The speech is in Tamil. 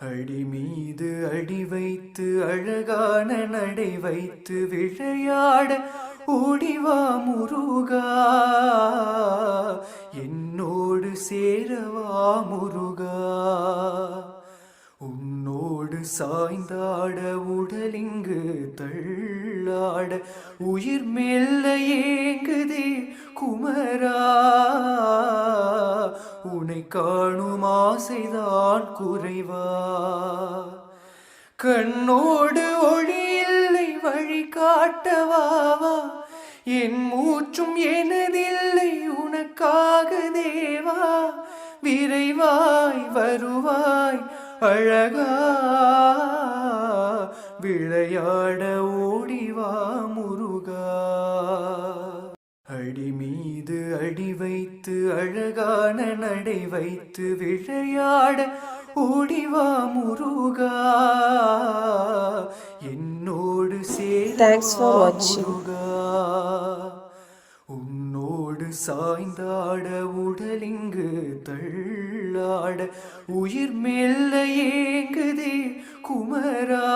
அடி மீது அடி வைத்து அழகான நடை வைத்து விளையாட ஓடிவா முருகா, என்னோடு சேரவா முருகா. உன்னோடு சாய்ந்தாட உடலிங்கு தள்ளாட உயிர் மெல்ல ஏங்குதே குமரா, உனை காணும் ஆசைதான் குறைவா. கண்ணோடு ஒளி இல்லை வழி காட்டவாவா, என் மூச்சும் எனதில்லை உனக்காக தேவா. விரைவாய் வருவாய் அழகா, விளையாட ஓடிவா முருகா. அடி மீது அடி வைத்து அழகான நடை வைத்து விளையாட ஓடிவா முருகா, என்னோடு சேரவா முருகா. உன்னோடு சாய்ந்தாட உடலிங்கு தள்ளாட உயிர் மெல்ல ஏங்குதே குமரா.